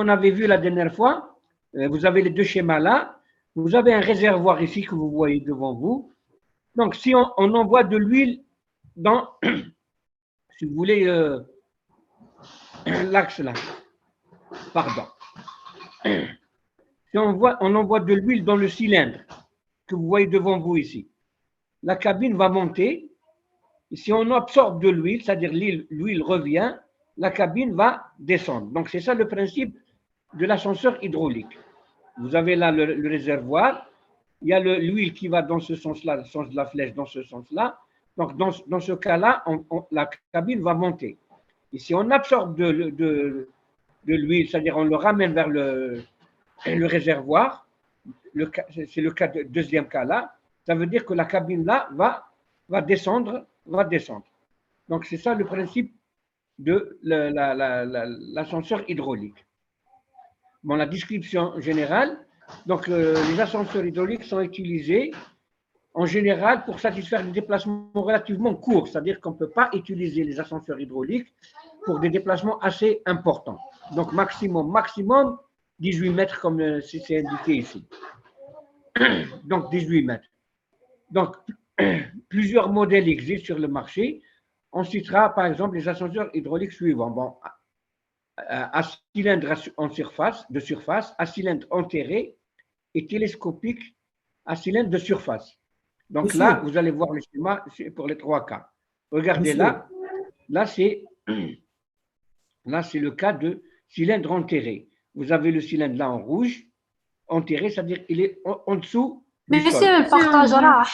on avait vu la dernière fois, vous avez les deux schémas là. Vous avez un réservoir ici que vous voyez devant vous. Donc, si on envoie de l'huile dans, si vous voulez, l'axe là, pardon. Si on envoie de l'huile dans le cylindre que vous voyez devant vous ici, la cabine va monter. Et si on absorbe de l'huile, c'est-à-dire l'huile revient, la cabine va descendre. Donc, c'est ça le principe de l'ascenseur hydraulique. Vous avez là le réservoir, il y a l'huile qui va dans ce sens-là, le sens de la flèche dans ce sens-là. Donc, dans ce cas-là, la cabine va monter. Et si on absorbe de l'huile, c'est-à-dire on le ramène vers le réservoir, c'est le deuxième cas là, ça veut dire que la cabine là va descendre. Donc, c'est ça le principe de l'ascenseur hydraulique. Bon, la description générale, donc les ascenseurs hydrauliques sont utilisés en général pour satisfaire des déplacements relativement courts, c'est-à-dire qu'on ne peut pas utiliser les ascenseurs hydrauliques pour des déplacements assez importants. Donc maximum 18 mètres comme c'est indiqué ici. Donc 18 mètres. Donc plusieurs modèles existent sur le marché. On citera par exemple les ascenseurs hydrauliques suivants. Bon, à cylindre de surface, à cylindre enterré et télescopique à cylindre de surface. Donc Monsieur, là, vous allez voir le schéma pour les trois cas. Regardez Monsieur. Là c'est le cas de cylindre enterré. Vous avez le cylindre là en rouge, enterré, c'est-à-dire il est en dessous du sol. Monsieur, le partage rah.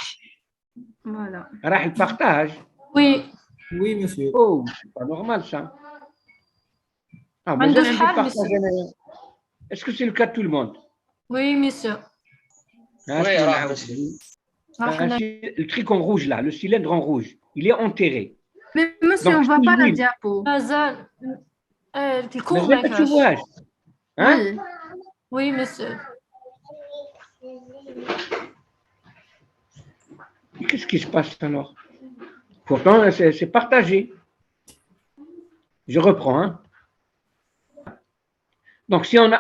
Voilà. Rah, il partage. Oui. Oui, monsieur. Oh, c'est pas normal ça. Ah, est-ce que c'est le cas de tout le monde? Oui, monsieur. Ah, oui, le truc en rouge là, le cylindre en rouge, il est enterré. Mais monsieur, donc, on ne voit pas la diapo. Tu vois, hein? Oui. Oui, monsieur. Qu'est-ce qui se passe alors? Pourtant, c'est partagé. Je reprends. Hein? Donc, si on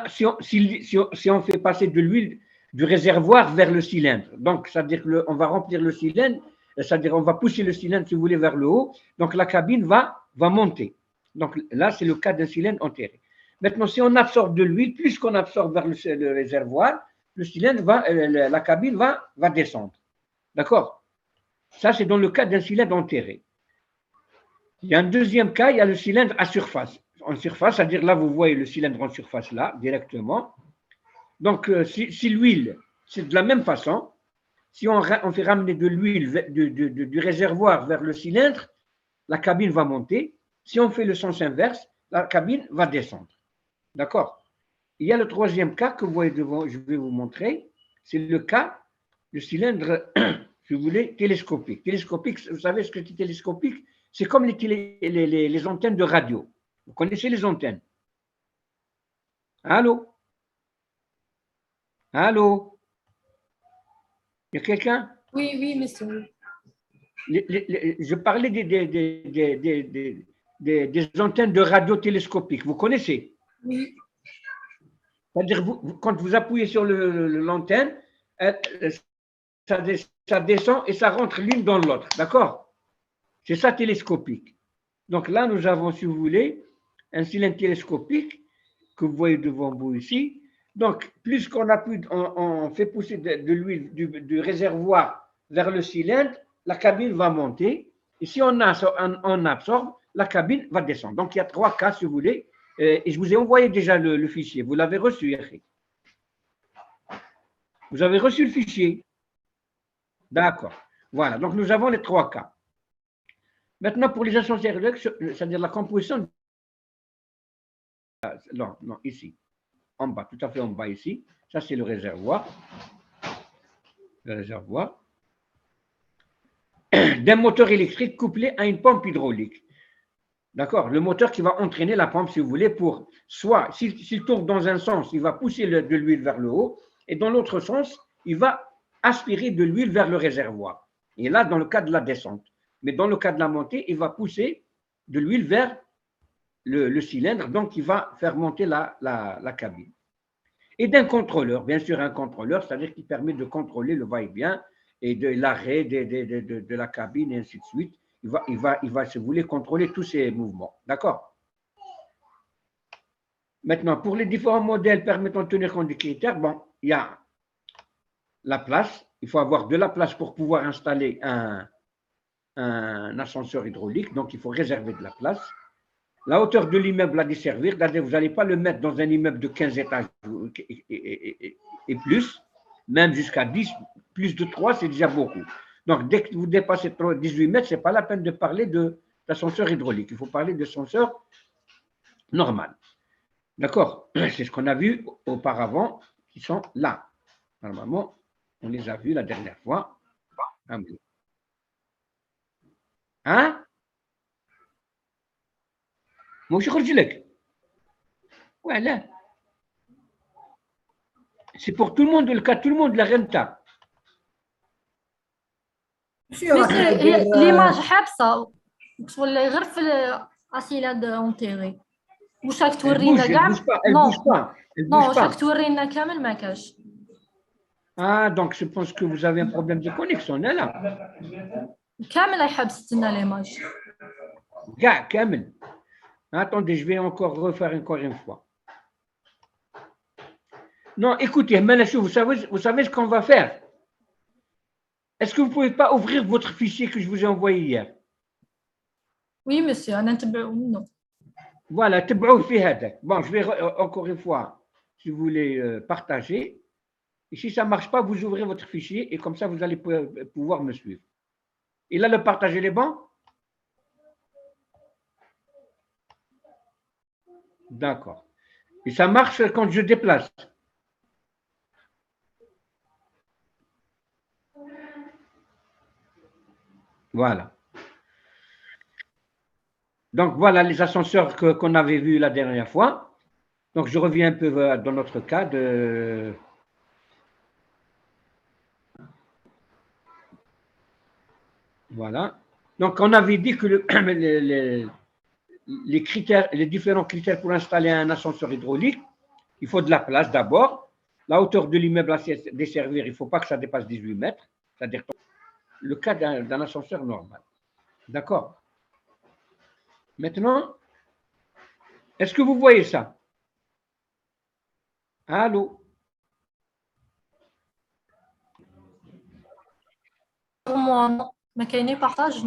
fait passer de l'huile du réservoir vers le cylindre, donc c'est-à-dire qu'on va remplir le cylindre, c'est-à-dire on va pousser le cylindre, si vous voulez, vers le haut, donc la cabine va monter. Donc là, c'est le cas d'un cylindre enterré. Maintenant, si on absorbe de l'huile, plus qu'on absorbe vers le réservoir, le cylindre la cabine va descendre. D'accord? Ça, c'est dans le cas d'un cylindre enterré. Il y a un deuxième cas, il y a le cylindre à surface. En surface, c'est-à-dire là, vous voyez le cylindre en surface là, directement. Donc, si l'huile, c'est de la même façon, si on fait ramener de l'huile du réservoir vers le cylindre, la cabine va monter. Si on fait le sens inverse, la cabine va descendre. D'accord? Il y a le troisième cas que vous voyez devant, je vais vous montrer. C'est le cas du cylindre, si vous voulez, télescopique. Télescopique, vous savez ce que c'est télescopique? C'est comme les antennes de radio. Vous connaissez les antennes? Allô? Allô? Il y a quelqu'un? Oui, monsieur. Je parlais des antennes de radio télescopiques. Vous connaissez? Oui. C'est-à-dire, quand vous appuyez sur l'antenne, ça descend et ça rentre l'une dans l'autre. D'accord? C'est ça télescopique. Donc là, nous avons, si vous voulez, un cylindre télescopique que vous voyez devant vous ici. Donc, plus qu'on appuie, on fait pousser de l'huile du réservoir vers le cylindre, la cabine va monter. Et si on absorbe, la cabine va descendre. Donc, il y a trois cas, si vous voulez. Et je vous ai envoyé déjà le fichier. Vous l'avez reçu, Yahri. Vous avez reçu le fichier. D'accord. Voilà. Donc, nous avons les trois cas. Maintenant, pour les ascenseurs, c'est-à-dire la composition. Non, ici. En bas, tout à fait en bas ici. Ça, c'est le réservoir. Le réservoir. D'un moteur électrique couplé à une pompe hydraulique. D'accord? Le moteur qui va entraîner la pompe, si vous voulez, pour soit, s'il tourne dans un sens, il va pousser de l'huile vers le haut, et dans l'autre sens, il va aspirer de l'huile vers le réservoir. Et là, dans le cas de la descente. Mais dans le cas de la montée, il va pousser de l'huile vers le cylindre, donc il va faire monter la cabine. Et d'un contrôleur, bien sûr un contrôleur, c'est-à-dire qui permet de contrôler le va-et-vient et de l'arrêt de la cabine et ainsi de suite. Il va, si vous voulez, contrôler tous ces mouvements. D'accord? Maintenant, pour les différents modèles permettant de tenir compte des critères, bon, il y a la place. Il faut avoir de la place pour pouvoir installer un ascenseur hydraulique, donc il faut réserver de la place. La hauteur de l'immeuble à desservir, vous n'allez pas le mettre dans un immeuble de 15 étages et plus, même jusqu'à 10, plus de 3, c'est déjà beaucoup. Donc, dès que vous dépassez 18 mètres, ce n'est pas la peine de parler d'ascenseur hydraulique. Il faut parler d'ascenseur normal. D'accord? C'est ce qu'on a vu auparavant, qui sont là. Normalement, on les a vus la dernière fois. Hein? Moi, je dis voilà. C'est pour tout le monde, le cas tout le monde, la renta. l'image حابسه تولي غير في الاسيلاد اونتيغي واش راك تورينا كاع نو واش راك تورينا كامل ما كاش. Ah, donc je pense que vous avez un problème de connexion, là. كامل يحبس لنا l'image. كامل. Attendez, je vais encore refaire encore une fois. Non, écoutez, Manachou, vous savez ce qu'on va faire? Est-ce que vous ne pouvez pas ouvrir votre fichier que je vous ai envoyé hier? Oui, monsieur, أنا نتبعو منه. Voilà, تبعوه في هذاك. Bon, je vais encore une fois, si vous voulez partager. Et si ça ne marche pas, vous ouvrez votre fichier et comme ça, vous allez pouvoir me suivre. Et là, le partager les bons? D'accord. Et ça marche quand je déplace? Voilà. Donc, voilà les ascenseurs qu'on avait vus la dernière fois. Donc, je reviens un peu dans notre cas de… Voilà. Donc, on avait dit que les critères, les différents critères pour installer un ascenseur hydraulique, il faut de la place d'abord. La hauteur de l'immeuble à desservir, il ne faut pas que ça dépasse 18 mètres. C'est-à-dire le cas d'un ascenseur normal. D'accord? Maintenant, est-ce que vous voyez ça? Allô? Pour moi, non. Mais qu'il y ait partage.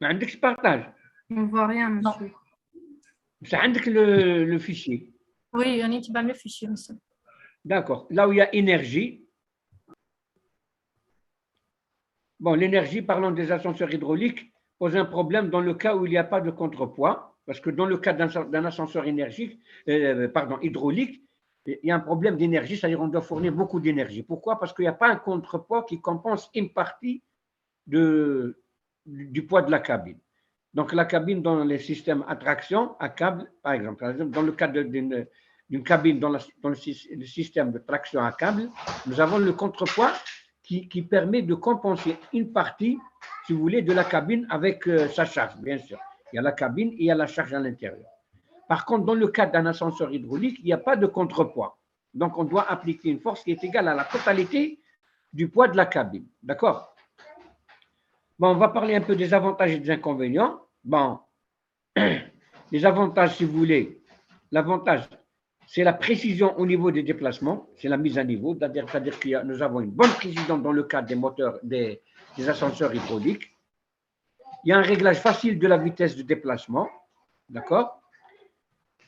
ما عندكش partage. On ne voit rien, monsieur. C'est عندك le fichier. Oui, on est le fichier, monsieur. D'accord. Là où il y a énergie. Bon, l'énergie, parlons des ascenseurs hydrauliques, pose un problème dans le cas où il n'y a pas de contrepoids, parce que dans le cas d'un ascenseur hydraulique, il y a un problème d'énergie, c'est-à-dire qu'on doit fournir beaucoup d'énergie. Pourquoi? Parce qu'il n'y a pas un contrepoids qui compense une partie du poids de la cabine. Donc, la cabine dans les systèmes à traction, à câble, par exemple, dans le cas d'une cabine dans le système de traction à câble, nous avons le contrepoids qui permet de compenser une partie, si vous voulez, de la cabine avec sa charge, bien sûr. Il y a la cabine et il y a la charge à l'intérieur. Par contre, dans le cas d'un ascenseur hydraulique, il n'y a pas de contrepoids. Donc, on doit appliquer une force qui est égale à la totalité du poids de la cabine. D'accord? Bon, on va parler un peu des avantages et des inconvénients. Bon, les avantages, si vous voulez, l'avantage, c'est la précision au niveau des déplacements, c'est la mise à niveau, c'est-à-dire que nous avons une bonne précision dans le cas des moteurs, des ascenseurs hydrauliques. Il y a un réglage facile de la vitesse de déplacement, d'accord?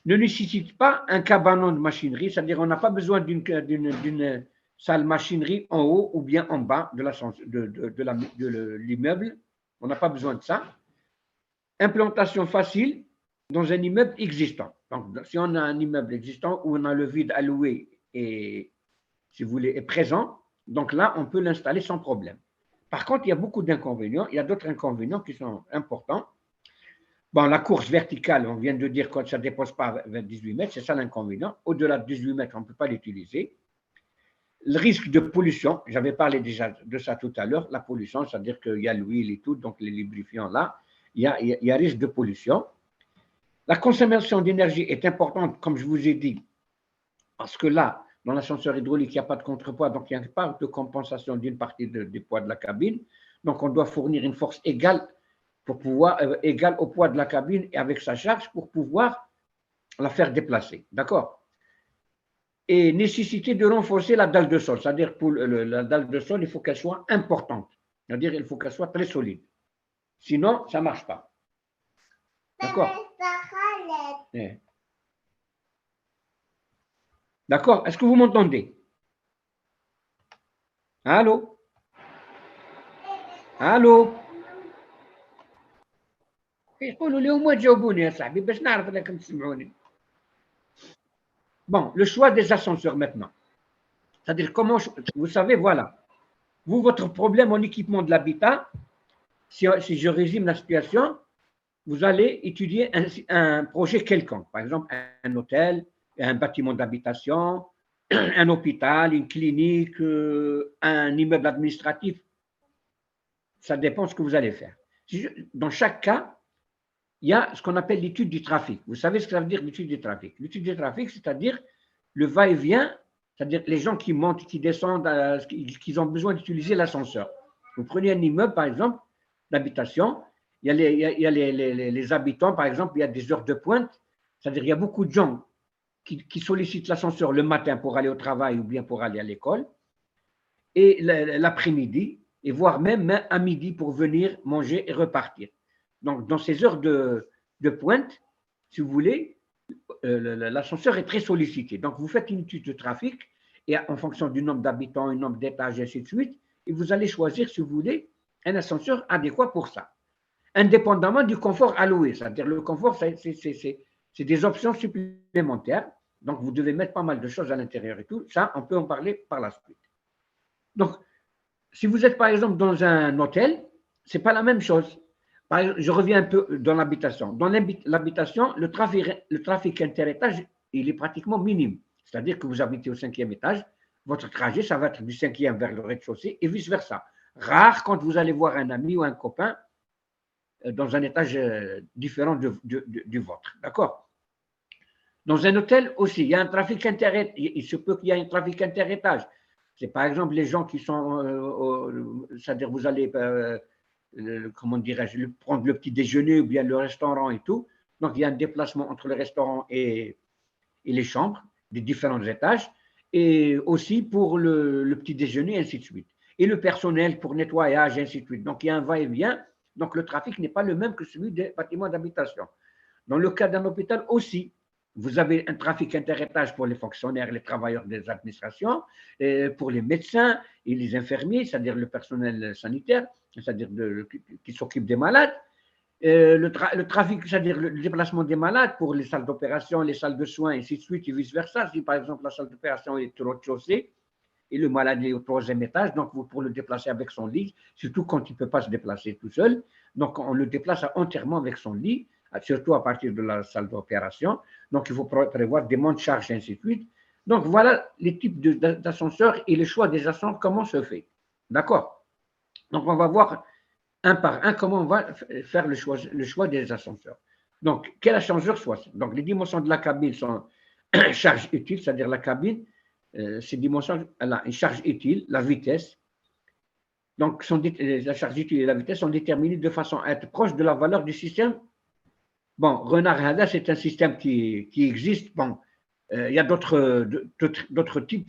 Ne nécessite pas un cabanon de machinerie, c'est-à-dire on n'a pas besoin d'une salle machinerie en haut ou bien en bas de l'immeuble. On n'a pas besoin de ça. Implantation facile dans un immeuble existant. Donc, si on a un immeuble existant où on a le vide alloué et, si vous voulez, est présent, donc là, on peut l'installer sans problème. Par contre, il y a beaucoup d'inconvénients. Il y a d'autres inconvénients qui sont importants. Bon, la course verticale, on vient de dire que ça ne dépasse pas 18 mètres, c'est ça l'inconvénient. Au-delà de 18 mètres, on ne peut pas l'utiliser. Le risque de pollution, j'avais parlé déjà de ça tout à l'heure, la pollution, c'est-à-dire qu'il y a l'huile et tout, donc les lubrifiants là, il y a risque de pollution. La consommation d'énergie est importante, comme je vous ai dit, parce que là, dans l'ascenseur hydraulique, il n'y a pas de contrepoids, donc il n'y a pas de compensation d'une partie du poids de la cabine. Donc, on doit fournir une force égale, égale au poids de la cabine et avec sa charge pour pouvoir la faire déplacer. D'accord? Et nécessité de renforcer la dalle de sol, c'est-à-dire pour la dalle de sol, il faut qu'elle soit importante, c'est-à-dire il faut qu'elle soit très solide. Sinon, ça ne marche pas. D'accord? D'accord? Est-ce que vous m'entendez? Allô? Allô? Bon, le choix des ascenseurs maintenant. C'est-à-dire comment, vous savez, voilà. Vous, votre problème en équipement de l'habitat, si je résume la situation, vous allez étudier un projet quelconque. Par exemple, un hôtel, un bâtiment d'habitation, un hôpital, une clinique, un immeuble administratif. Ça dépend de ce que vous allez faire. Dans chaque cas, il y a ce qu'on appelle l'étude du trafic. Vous savez ce que ça veut dire l'étude du trafic? L'étude du trafic, c'est-à-dire le va-et-vient, c'est-à-dire les gens qui montent, qui descendent, qui ont besoin d'utiliser l'ascenseur. Vous prenez un immeuble, par exemple, d'habitation, il y a les habitants, par exemple, il y a des heures de pointe, c'est-à-dire il y a beaucoup de gens qui sollicitent l'ascenseur le matin pour aller au travail ou bien pour aller à l'école, et l'après-midi, et voire même à midi pour venir manger et repartir. Donc, dans ces heures de pointe, si vous voulez, l'ascenseur est très sollicité. Donc, vous faites une étude de trafic et en fonction du nombre d'habitants, du nombre d'étages, et ainsi de suite, et vous allez choisir, si vous voulez, un ascenseur adéquat pour ça, indépendamment du confort alloué. C'est-à-dire le confort, c'est des options supplémentaires. Donc, vous devez mettre pas mal de choses à l'intérieur et tout. Ça, on peut en parler par la suite. Donc, si vous êtes, par exemple, dans un hôtel, ce n'est pas la même chose. Je reviens un peu dans l'habitation. Dans l'habitation, le trafic interétage, il est pratiquement minime. C'est-à-dire que vous habitez au 5e étage, votre trajet, ça va être du 5e vers le rez-de-chaussée et vice-versa. Rare quand vous allez voir un ami ou un copain dans un étage différent du vôtre. D'accord? Dans un hôtel aussi, il y a un trafic interétage. Il se peut qu'il y ait un trafic interétage. C'est par exemple les gens qui sont, c'est-à-dire vous allez comment dirais-je, prendre le petit déjeuner ou bien le restaurant et tout. Donc, il y a un déplacement entre le restaurant et les chambres des différents étages et aussi pour le petit déjeuner, et ainsi de suite. Et le personnel pour nettoyage, et ainsi de suite. Donc, il y a un va-et-vient. Donc, le trafic n'est pas le même que celui des bâtiments d'habitation. Dans le cas d'un hôpital aussi, vous avez un trafic interétage pour les fonctionnaires, les travailleurs des administrations, et pour les médecins et les infirmiers, c'est-à-dire le personnel sanitaire, c'est-à-dire qui s'occupe des malades. Le trafic, c'est-à-dire le déplacement des malades pour les salles d'opération, les salles de soins, et ainsi de suite, et vice-versa. Si par exemple la salle d'opération est au rez-de-chaussée et le malade est au 3e étage, donc vous pour le déplacer avec son lit, surtout quand il ne peut pas se déplacer tout seul, donc on le déplace entièrement avec son lit, surtout à partir de la salle d'opération. Donc, il faut prévoir des monts de charge, et ainsi de suite. Donc, voilà les types d'ascenseurs et le choix des ascenseurs, comment se fait. D'accord? Donc, on va voir un par un comment on va faire le choix des ascenseurs. Donc, quel ascenseur choisir? Donc, les dimensions de la cabine sont charge utile, c'est-à-dire la cabine, ces dimensions, elle a une charge utile, la vitesse. Donc, la charge utile et la vitesse sont déterminées de façon à être proches de la valeur du système. Bon, Renard Hada, c'est un système qui existe. Bon, il y a d'autres types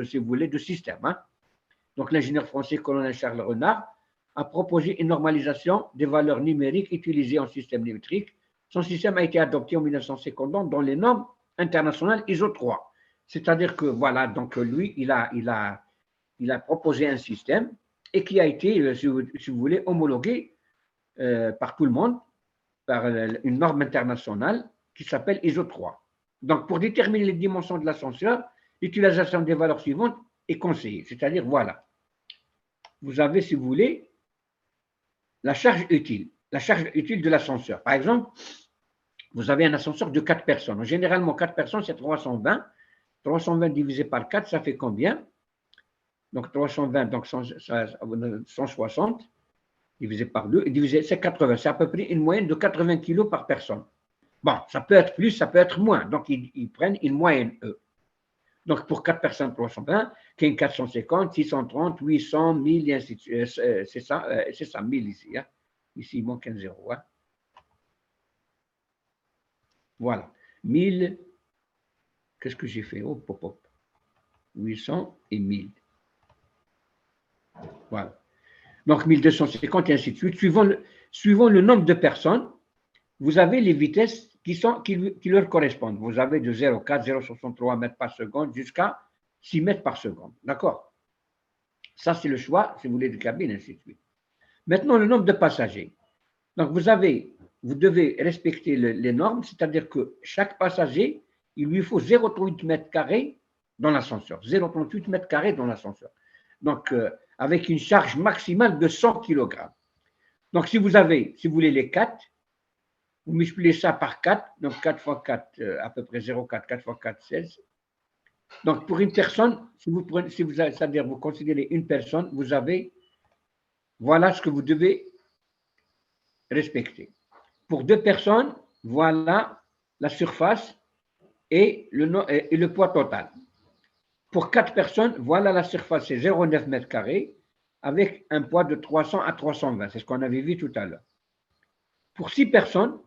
si vous voulez, de systèmes. Hein. Donc, l'ingénieur français colonel Charles Renard a proposé une normalisation des valeurs numériques utilisées en système métrique. Son système a été adopté en 1950 dans les normes internationales ISO 3. C'est-à-dire que, voilà, donc lui, il a proposé un système et qui a été, si vous voulez, homologué par tout le monde, par une norme internationale qui s'appelle ISO 3. Donc, pour déterminer les dimensions de l'ascenseur, l'utilisation des valeurs suivantes est conseillée. C'est-à-dire, voilà, vous avez, si vous voulez, la charge utile de l'ascenseur. Par exemple, vous avez un ascenseur de 4 personnes. Généralement, 4 personnes, c'est 320. 320 divisé par 4, ça fait combien? Donc, 320, donc 160. Divisé par 2, et divisé, c'est 80. C'est à peu près une moyenne de 80 kg par personne. Bon, ça peut être plus, ça peut être moins. Donc, ils prennent une moyenne, eux. Donc, pour 4 personnes, 320, 450, 630, 800, 1000, et ainsi de suite. C'est ça, 1000 ici. Hein. Ici, il manque un zéro. Hein. Voilà. 1000, qu'est-ce que j'ai fait? Oh, pop, pop. 800 et 1000. Voilà. Donc, 1250 et ainsi de suite. Suivant le nombre de personnes, vous avez les vitesses qui leur correspondent. Vous avez de 0,4, 0,63 mètres par seconde jusqu'à 6 mètres par seconde. D'accord? Ça, c'est le choix, si vous voulez, de cabine, ainsi de suite. Maintenant, le nombre de passagers. Donc, vous devez respecter les normes, c'est-à-dire que chaque passager, il lui faut 0,38 mètres carrés dans l'ascenseur. 0,38 mètres carrés dans l'ascenseur. Donc, avec une charge maximale de 100 kg. Donc, si vous voulez les 4, vous multipliez ça par 4, donc 4 fois 4, à peu près 0,4, 4 fois 4, 16. Donc, pour une personne, c'est-à-dire vous considérez une personne, voilà ce que vous devez respecter. Pour 2 personnes, voilà la surface et le poids total. Pour 4 personnes, voilà la surface, c'est 0,9 mètres carrés avec un poids de 300 à 320. C'est ce qu'on avait vu tout à l'heure. Pour 6 personnes,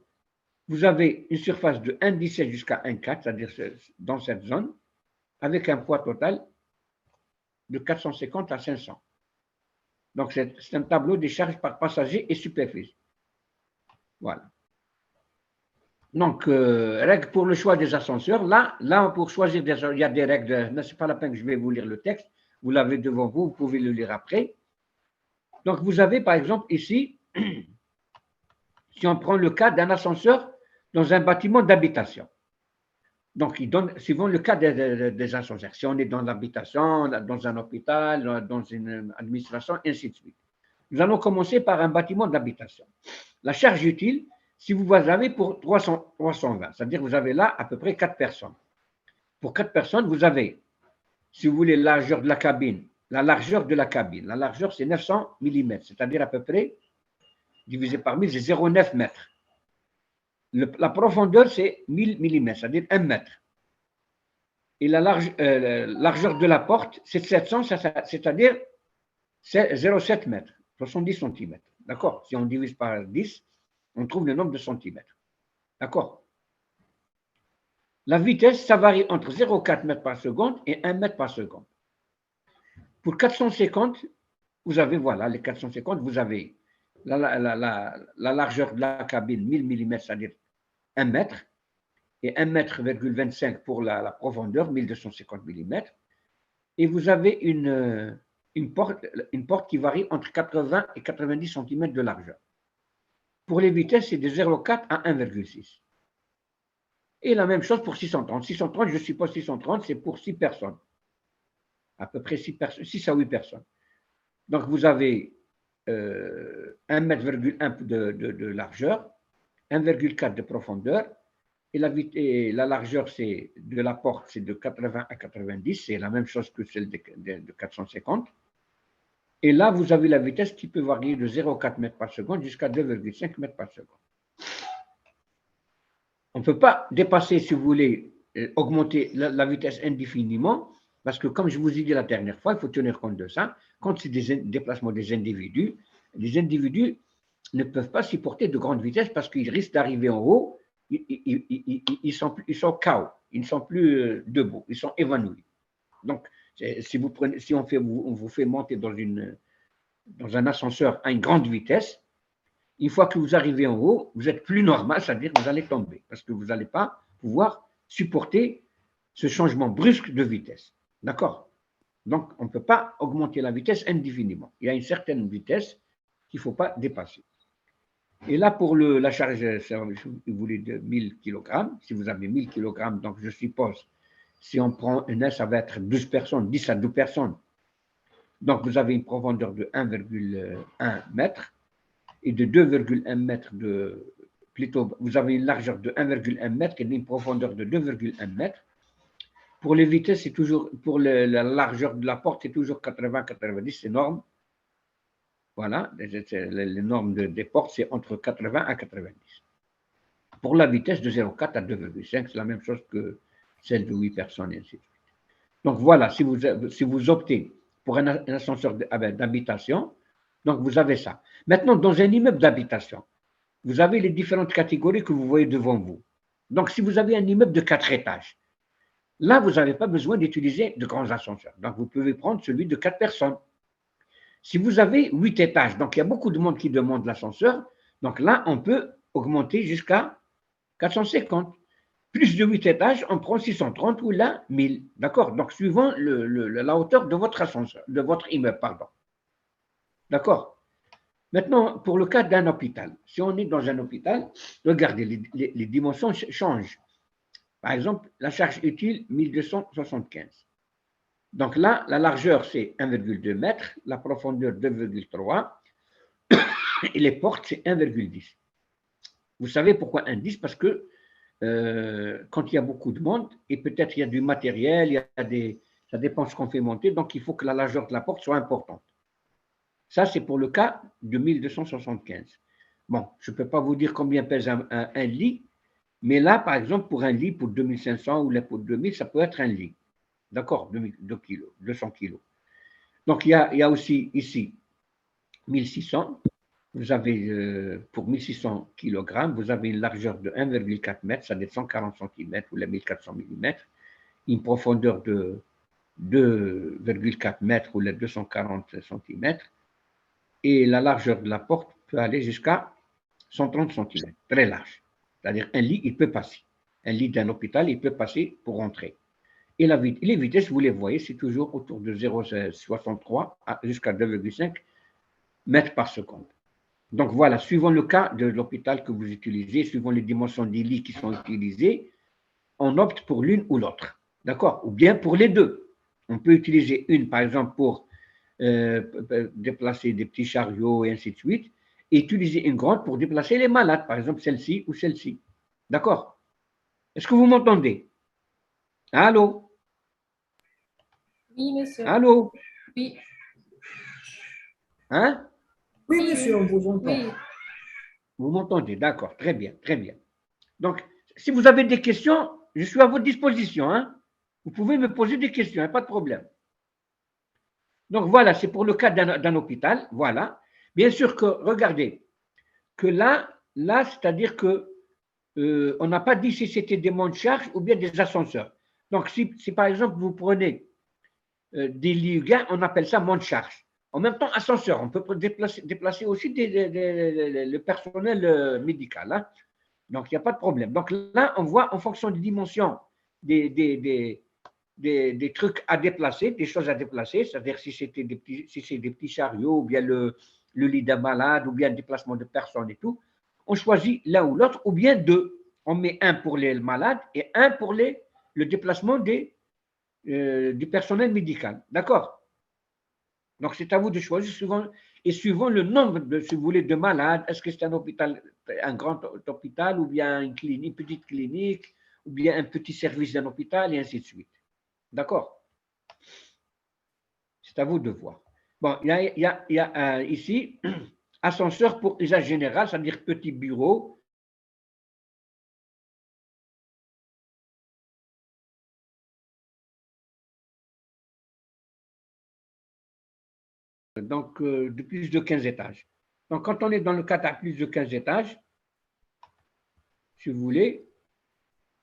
vous avez une surface de 1,17 jusqu'à 1,4, c'est-à-dire dans cette zone, avec un poids total de 450 à 500. Donc, c'est un tableau des charges par passager et superficie. Voilà. Donc, règles pour le choix des ascenseurs. Là, pour choisir des ascenseurs, il y a des règles. Ce n'est pas la peine que je vais vous lire le texte. Vous l'avez devant vous, vous pouvez le lire après. Donc, vous avez par exemple ici, si on prend le cas d'un ascenseur dans un bâtiment d'habitation. Donc, il donne suivant le cas des ascenseurs. Si on est dans l'habitation, dans un hôpital, dans une administration, ainsi de suite. Nous allons commencer par un bâtiment d'habitation. La charge utile, si vous avez pour 320, c'est-à-dire vous avez là à peu près 4 personnes. Pour 4 personnes, vous avez, si vous voulez, la largeur de la cabine. La largeur, c'est 900 mm, c'est-à-dire à peu près, divisé par 1000, c'est 0,9 mètres. La profondeur, c'est 1000 mm, c'est-à-dire 1 mètre. Et la largeur de la porte, c'est 700, c'est-à-dire 0,7 mètres, 70 cm. D'accord? Si on divise par 10, on trouve le nombre de centimètres. D'accord? La vitesse, ça varie entre 0,4 mètres par seconde et 1 mètre par seconde. Pour 450, vous avez, voilà, les 450, vous avez la largeur de la cabine, 1000 mm, c'est-à-dire 1 mètre, et 1 mètre, 25 pour la profondeur, 1250 mm. Et vous avez une porte qui varie entre 80 et 90 cm de largeur. Pour les vitesses, c'est de 0,4 à 1,6. Et la même chose pour 630. 630, je suppose 630, c'est pour 6 personnes. À peu près 6 à 8 personnes. Donc, vous avez 1,1 m de largeur, 1,4 de profondeur, et la largeur de la porte, c'est de 80 à 90, c'est la même chose que celle de 450. Et là, vous avez la vitesse qui peut varier de 0,4 m par seconde jusqu'à 2,5 m par seconde. On ne peut pas dépasser, si vous voulez, augmenter la vitesse indéfiniment, parce que comme je vous ai dit la dernière fois, il faut tenir compte de ça. Quand c'est des déplacements des individus, les individus ne peuvent pas supporter de grandes vitesses parce qu'ils risquent d'arriver en haut, ils sont KO, ils ne sont plus debout, ils sont évanouis. Donc, si on vous fait monter dans un ascenseur à une grande vitesse, une fois que vous arrivez en haut, vous êtes plus normal, c'est-à-dire que vous allez tomber, parce que vous n'allez pas pouvoir supporter ce changement brusque de vitesse. D'accord? Donc, on ne peut pas augmenter la vitesse indéfiniment. Il y a une certaine vitesse qu'il ne faut pas dépasser. Et là, pour la charge, vous voulez de 1000 kg, si vous avez 1000 kg, donc je suppose, si on prend une S, ça va être 12 personnes, 10 à 12 personnes. Donc, vous avez une profondeur de 1,1 mètre et de 2,1 mètres plutôt, vous avez une largeur de 1,1 mètre et une profondeur de 2,1 mètre. Pour les vitesses, c'est toujours, pour la largeur de la porte, c'est toujours 80-90, c'est norme. Voilà, les normes des portes, c'est entre 80 à 90. Pour la vitesse de 0,4 à 2,5, c'est la même chose que celle de 8 personnes, et ainsi de suite. Donc voilà, si vous optez pour un ascenseur d'habitation, donc vous avez ça. Maintenant, dans un immeuble d'habitation, vous avez les différentes catégories que vous voyez devant vous. Donc, si vous avez un immeuble de 4 étages, là, vous n'avez pas besoin d'utiliser de grands ascenseurs. Donc, vous pouvez prendre celui de 4 personnes. Si vous avez 8 étages, donc il y a beaucoup de monde qui demande l'ascenseur, donc là, on peut augmenter jusqu'à 450. Plus de 8 étages, on prend 630 ou là, 1000. D'accord? Donc, suivant la hauteur de votre ascenseur, de votre immeuble, pardon. D'accord? Maintenant, pour le cas d'un hôpital, si on est dans un hôpital, regardez, les dimensions changent. Par exemple, la charge utile, 1275. Donc là, la largeur, c'est 1,2 m, la profondeur, 2,3 et les portes, c'est 1,10. Vous savez pourquoi 1,10? Parce que quand il y a beaucoup de monde, et peut-être il y a du matériel, ça dépend de ce qu'on fait monter, donc il faut que la largeur de la porte soit importante. Ça, c'est pour le cas de 1275. Bon, je ne peux pas vous dire combien pèse un lit, mais là, par exemple, pour un lit, pour 2500 ou pour 2000, ça peut être un lit. D'accord, 200 kilos. Donc, il y a aussi ici 1600. Vous avez, pour 1600 kg, vous avez une largeur de 1,4 m, ça fait 140 cm ou la 1400 mm, une profondeur de 2,4 m ou les 240 cm, et la largeur de la porte peut aller jusqu'à 130 cm, très large. C'est-à-dire un lit, il peut passer. Un lit d'un hôpital, il peut passer pour entrer. Et les vitesses, vous les voyez, c'est toujours autour de 0,63 jusqu'à 2,5 mètres par seconde. Donc voilà, suivant le cas de l'hôpital que vous utilisez, suivant les dimensions des lits qui sont utilisés, on opte pour l'une ou l'autre. D'accord? Ou bien pour les deux. On peut utiliser une, par exemple, pour déplacer des petits chariots et ainsi de suite, et utiliser une grande pour déplacer les malades, par exemple celle-ci ou celle-ci. D'accord? Est-ce que vous m'entendez? Allô? Oui, monsieur. Allô? Oui. Hein? Oui, monsieur, on vous entend. Oui. Vous m'entendez? D'accord, très bien, très bien. Donc, si vous avez des questions, je suis à votre disposition. Hein? Vous pouvez me poser des questions, pas de problème. Donc voilà, c'est pour le cas d'un hôpital. Voilà. Bien sûr que, regardez, que là c'est-à-dire que on n'a pas dit si c'était des monts de charge ou bien des ascenseurs. Donc, si par exemple, vous prenez des lits, on appelle ça monts de charge. En même temps, ascenseur, on peut déplacer aussi le personnel médical. Hein. Donc, il n'y a pas de problème. Donc là, on voit en fonction des dimensions des trucs à déplacer, des choses à déplacer, c'est-à-dire si c'est des petits chariots, ou bien le lit d'un malade, ou bien le déplacement de personnes et tout, on choisit l'un ou l'autre, ou bien deux. On met un pour les malades et un pour le déplacement du personnel médical. D'accord? Donc, c'est à vous de choisir suivant le nombre, si vous voulez, de malades. Est-ce que c'est un grand hôpital, ou bien une petite clinique, ou bien un petit service d'un hôpital, et ainsi de suite. D'accord? C'est à vous de voir. Bon, il y a ici ascenseur pour usage général, c'est-à-dire petit bureau. Donc, de plus de 15 étages. Donc, quand on est dans le cas à plus de 15 étages, si vous voulez,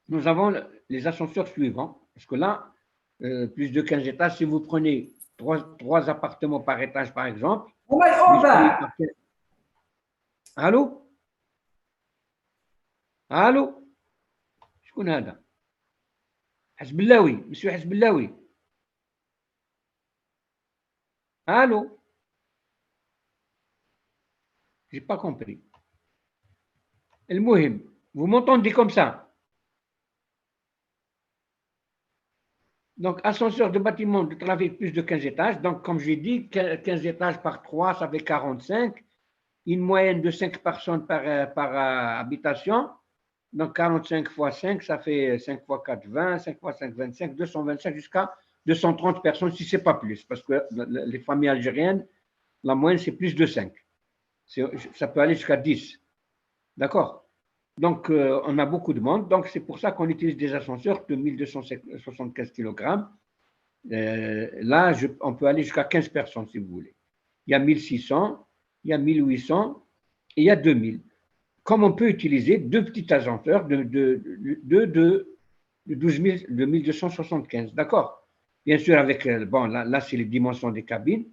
nous avons les ascenseurs suivants. Parce que là, plus de 15 étages, si vous prenez 3 appartements par étage, par exemple. Allô? Allô? شكون هذا؟ حسب اللاوي، مسيو حسب اللاوي. Allô? J'ai pas compris. المهم, vous m'entendez comme ça? Donc, ascenseur de bâtiment de travail plus de 15 étages. Donc, comme j'ai dit, 15 étages par 3, ça fait 45. Une moyenne de 5 personnes par habitation. Donc, 45 fois 5, ça fait 5 fois 4, 20. 5 fois 5, 25. 225 jusqu'à 230 personnes, si ce n'est pas plus. Parce que les familles algériennes, la moyenne, c'est plus de 5. Ça peut aller jusqu'à 10. D'accord? Donc, on a beaucoup de monde. Donc, c'est pour ça qu'on utilise des ascenseurs de 1275 kg. Là, on peut aller jusqu'à 15 personnes si vous voulez. Il y a 1600, il y a 1800 et il y a 2000. Comme on peut utiliser deux petits ascenseurs de 1275, d'accord? Bien sûr, avec, bon, là c'est les dimensions des cabines.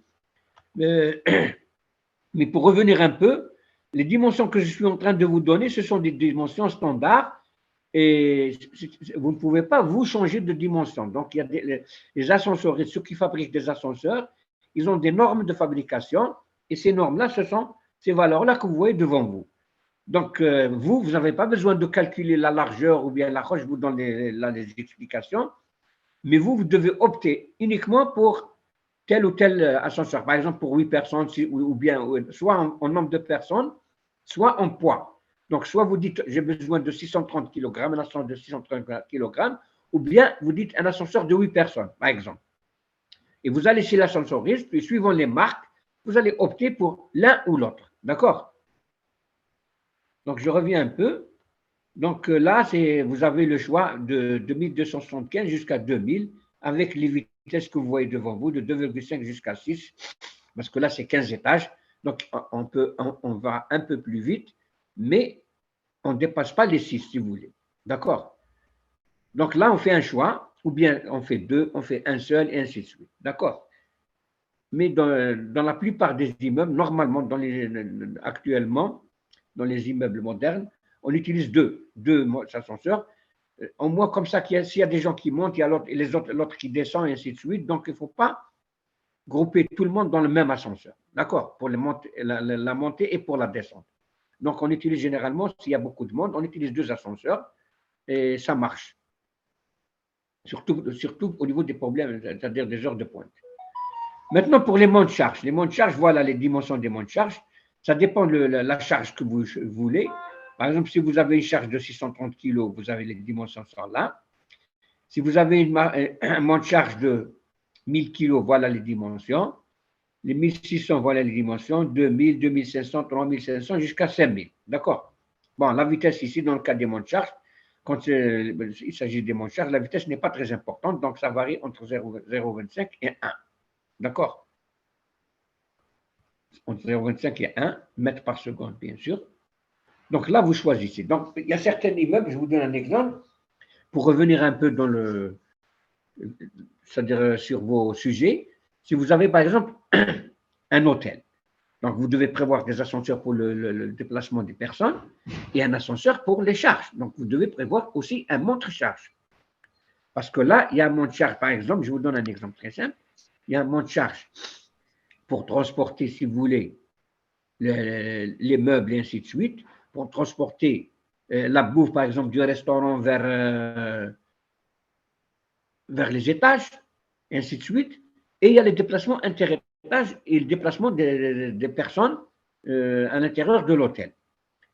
Mais pour revenir un peu, les dimensions que je suis en train de vous donner, ce sont des dimensions standards et vous ne pouvez pas vous changer de dimension. Donc, il y a les ascenseurs, ceux qui fabriquent des ascenseurs, ils ont des normes de fabrication et ces normes-là, ce sont ces valeurs-là que vous voyez devant vous. Donc, vous n'avez pas besoin de calculer la largeur ou bien la roche, je vous donne les explications, mais vous devez opter uniquement pour tel ou tel ascenseur. Par exemple, pour 8 personnes, ou bien soit en nombre de personnes, soit en poids. Donc, soit vous dites, j'ai besoin de 630 kg, un ascenseur de 630 kg, ou bien vous dites un ascenseur de 8 personnes, par exemple. Et vous allez chez l'ascensoriste, puis suivant les marques, vous allez opter pour l'un ou l'autre. D'accord? Donc, je reviens un peu. Donc là, vous avez le choix de 1275 jusqu'à 2000 avec les vitesses que vous voyez devant vous de 2,5 jusqu'à 6 parce que là, c'est 15 étages. Donc, on va un peu plus vite, mais on ne dépasse pas les 6 si vous voulez. D'accord? Donc là, on fait un choix, ou bien on fait deux, on fait un seul, et ainsi de suite. D'accord? Mais dans la plupart des immeubles, normalement, actuellement, dans les immeubles modernes, on utilise deux ascenseurs. Au moins, comme ça, s'il y a des gens qui montent, il y a l'autre qui descend, et ainsi de suite. Donc, il ne faut pas grouper tout le monde dans le même ascenseur. D'accord? Pour la montée et pour la descente. Donc, on utilise généralement, s'il y a beaucoup de monde, on utilise deux ascenseurs et ça marche. Surtout au niveau des problèmes, c'est-à-dire des heures de pointe. Maintenant, pour les monts de charge. Les monts de charge, voilà les dimensions des monts de charge. Ça dépend de la charge que vous voulez. Par exemple, si vous avez une charge de 630 kg, vous avez les dimensions sont là. Si vous avez un mont de charge de 1000 kg, voilà les dimensions. Les 1600, voilà les dimensions. 2000, 2500, 3500 jusqu'à 5000. D'accord? Bon, la vitesse ici, dans le cas des monts de charge, quand il s'agit des monts de charge, la vitesse n'est pas très importante, donc ça varie entre 0,25 et 1. D'accord? Entre 0,25 et 1 mètres par seconde, bien sûr. Donc là, vous choisissez. Donc, il y a certains immeubles, je vous donne un exemple, pour revenir un peu c'est-à-dire sur vos sujets. Si vous avez, par exemple, un hôtel, donc vous devez prévoir des ascenseurs pour le déplacement des personnes et un ascenseur pour les charges. Donc, vous devez prévoir aussi un monte-charge. Parce que là, il y a un monte-charge, par exemple, je vous donne un exemple très simple. Il y a un monte-charge pour transporter, si vous voulez, les meubles et ainsi de suite, pour transporter la bouffe, par exemple, du restaurant vers les étages, et ainsi de suite. Et il y a les déplacements inter-étages et le déplacement des personnes à l'intérieur de l'hôtel.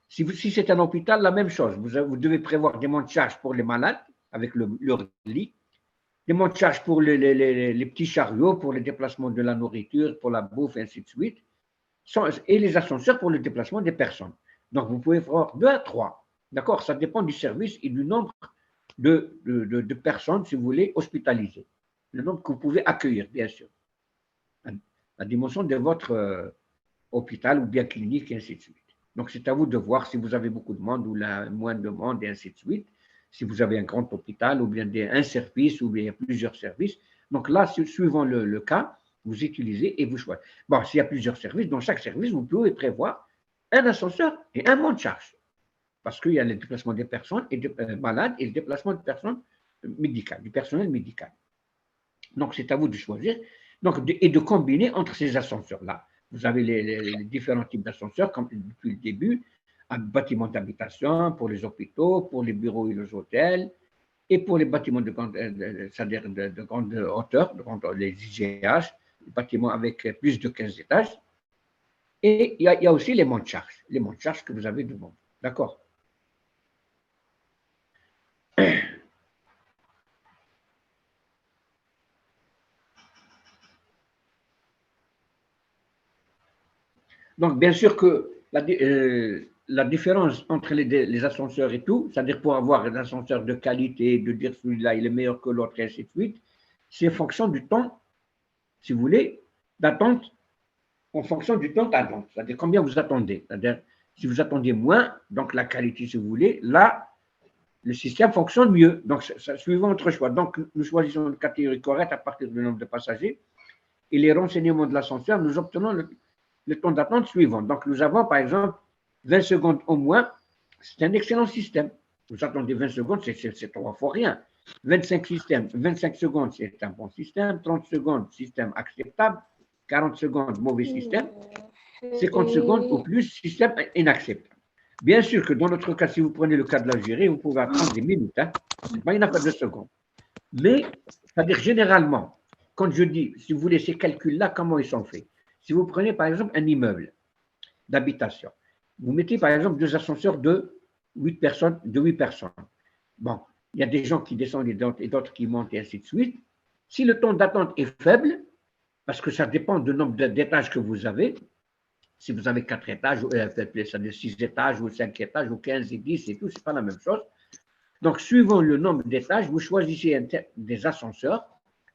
Si c'est un hôpital, la même chose. Vous devez prévoir des monts de charge pour les malades avec leur lit, des monts de charge pour les petits chariots, pour les déplacements de la nourriture, pour la bouffe, et ainsi de suite, et les ascenseurs pour le déplacement des personnes. Donc, vous pouvez faire 2 à 3. D'accord? Ça dépend du service et du nombre de personnes, si vous voulez, hospitalisées. Le nombre que vous pouvez accueillir, bien sûr. La dimension de votre hôpital ou bien clinique, et ainsi de suite. Donc, c'est à vous de voir si vous avez beaucoup de monde ou moins de monde, et ainsi de suite. Si vous avez un grand hôpital ou bien un service ou bien plusieurs services. Donc là, suivant le cas, vous utilisez et vous choisissez. Bon, s'il y a plusieurs services, dans chaque service, vous pouvez prévoir un ascenseur et un monte charge. Parce qu'il y a le déplacement des personnes et des malades et le déplacement de personnes médicales, du personnel médical. Donc, c'est à vous de choisir et de combiner entre ces ascenseurs-là. Vous avez les différents types d'ascenseurs, comme depuis le début, un bâtiment d'habitation, pour les hôpitaux, pour les bureaux et les hôtels, et pour les bâtiments de grande, c'est-à-dire de grande hauteur, les IGH, les bâtiments avec plus de 15 étages. Et il y a aussi les monts de charge que vous avez devant vous. D'accord? Donc, bien sûr que la différence entre les ascenseurs et tout, c'est-à-dire pour avoir un ascenseur de qualité, de dire celui-là il est meilleur que l'autre et ainsi de suite, c'est en fonction du temps, si vous voulez, d'attente, en fonction du temps d'attente, c'est-à-dire combien vous attendez. C'est-à-dire, si vous attendiez moins, donc la qualité, si vous voulez, là, le système fonctionne mieux. Donc, suivant votre choix. Donc, nous choisissons une catégorie correcte à partir du nombre de passagers et les renseignements de l'ascenseur, nous obtenons le temps d'attente suivant. Donc, nous avons, par exemple, 20 secondes au moins. C'est un excellent système. Vous attendez 20 secondes, c'est 3 fois rien. 25 secondes, c'est un bon système. 30 secondes, système acceptable. 40 secondes, mauvais système. 50 secondes ou plus, système inacceptable. Bien sûr que dans notre cas, si vous prenez le cas de l'Algérie, vous pouvez attendre des minutes. Hein. Ce n'est pas une affaire de secondes. Mais, c'est-à-dire généralement, quand je dis, si vous voulez, ces calculs-là, comment ils sont faits? Si vous prenez par exemple un immeuble d'habitation, vous mettez par exemple deux ascenseurs de 8 personnes. Bon, il y a des gens qui descendent et d'autres qui montent et ainsi de suite. Si le temps d'attente est faible, parce que ça dépend du nombre d'étages que vous avez, si vous avez 4 étages, c'est-à-dire 6 étages ou 5 étages ou 15 et 10 et tout, ce n'est pas la même chose. Donc, suivant le nombre d'étages, vous choisissez des ascenseurs,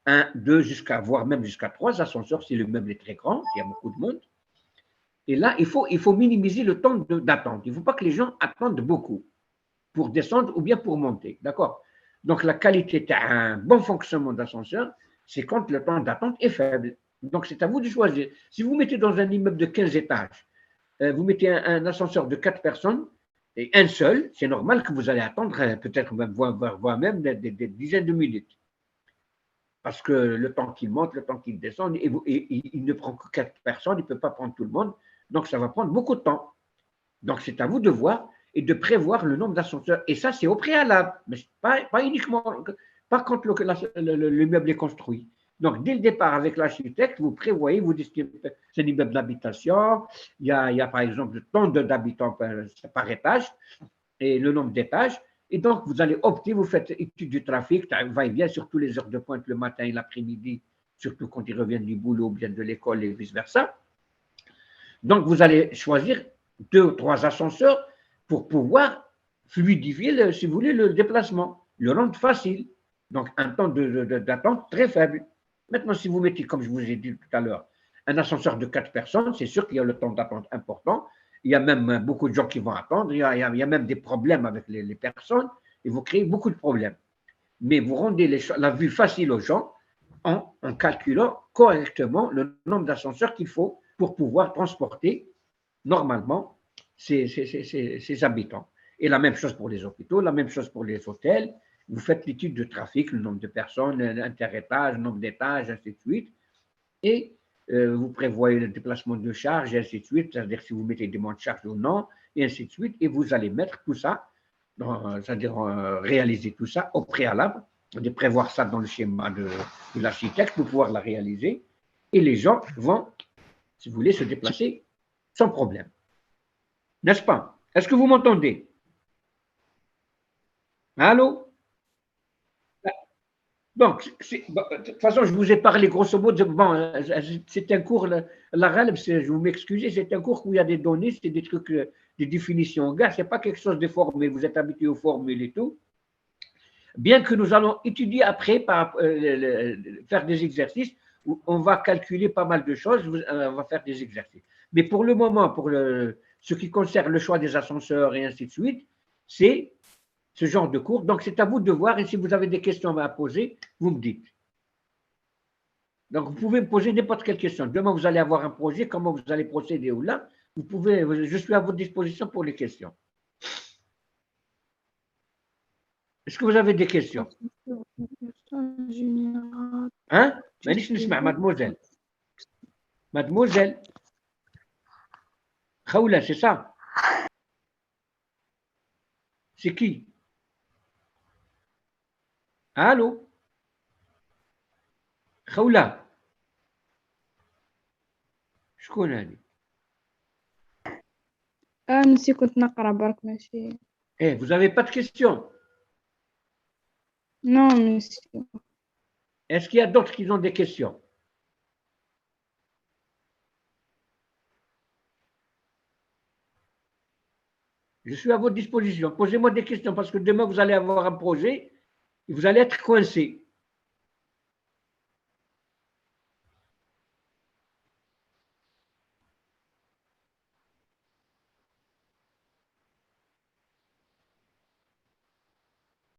1, 2, voire même jusqu'à 3 ascenseurs si le meuble est très grand, s'il y a beaucoup de monde. Et là, il faut minimiser le temps d'attente. Il ne faut pas que les gens attendent beaucoup pour descendre ou bien pour monter. D'accord? Donc, la qualité d'un bon fonctionnement d'ascenseur, c'est quand le temps d'attente est faible. Donc, c'est à vous de choisir. Si vous mettez dans un immeuble de 15 étages, vous mettez un ascenseur de 4 personnes et un seul, c'est normal que vous allez attendre peut-être voire même des dizaines de minutes. Parce que le temps qu'il monte, le temps qu'il descend, et il ne prend que 4 personnes, il ne peut pas prendre tout le monde. Donc, ça va prendre beaucoup de temps. Donc, c'est à vous de voir et de prévoir le nombre d'ascenseurs. Et ça, c'est au préalable, mais pas uniquement, pas quand l'immeuble est construit. Donc, dès le départ, avec l'architecte, vous prévoyez, vous dites que c'est un immeuble d'habitation, il y a par exemple le temps d'habitants par étage et le nombre d'étages. Et donc, vous allez opter, vous faites étude du trafic, va-et-vient sur tous les heures de pointe, le matin et l'après-midi, surtout quand ils reviennent du boulot ou bien de l'école et vice-versa. Donc, vous allez choisir 2 ou 3 ascenseurs pour pouvoir fluidifier, si vous voulez, le déplacement, le rendre facile. Donc, un temps d'attente très faible. Maintenant, si vous mettez, comme je vous ai dit tout à l'heure, un ascenseur de 4 personnes, c'est sûr qu'il y a le temps d'attente important. Il y a même beaucoup de gens qui vont attendre. Il y a même des problèmes avec les personnes. Et vous créez beaucoup de problèmes. Mais vous rendez la vue facile aux gens en calculant correctement le nombre d'ascenseurs qu'il faut pour pouvoir transporter normalement ces habitants. Et la même chose pour les hôpitaux, la même chose pour les hôtels. Vous faites l'étude de trafic, le nombre de personnes, interétages, nombre d'étages, ainsi de suite. Et vous prévoyez le déplacement de charge, et ainsi de suite, c'est-à-dire si vous mettez des monts de charge ou non, et ainsi de suite. Et vous allez mettre tout ça, c'est-à-dire réaliser tout ça au préalable, de prévoir ça dans le schéma de l'architecte pour pouvoir la réaliser. Et les gens vont, si vous voulez, se déplacer sans problème. N'est-ce pas? Est-ce que vous m'entendez? Allô? Donc, de toute façon, je vous ai parlé grosso modo. Bon, c'est un cours, l'arabe, je vous m'excusez, c'est un cours où il y a des données, c'est des trucs, des définitions. Gars, ce n'est pas quelque chose de formé, vous êtes habitué aux formules et tout. Bien que nous allons étudier après, faire des exercices où on va calculer pas mal de choses, on va faire des exercices. Mais pour le moment, pour ce qui concerne le choix des ascenseurs et ainsi de suite, c'est ce genre de cours. Donc, c'est à vous de voir. Et si vous avez des questions à poser, vous me dites. Donc, vous pouvez me poser n'importe quelle question. Demain, vous allez avoir un projet, comment vous allez procéder ou là. Vous pouvez, je suis à votre disposition pour les questions. Est-ce que vous avez des questions? Hein? Mademoiselle. Mademoiselle. Khaoula, c'est ça? C'est qui? Allô? Khaoula. شكون هذه؟ نسي كنت نقرا برك ماشي. Eh, vous n'avez pas de questions? Non, monsieur. Est-ce qu'il y a d'autres qui ont des questions? Je suis à votre disposition. Posez-moi des questions parce que demain, vous allez avoir un projet et vous allez être coincé.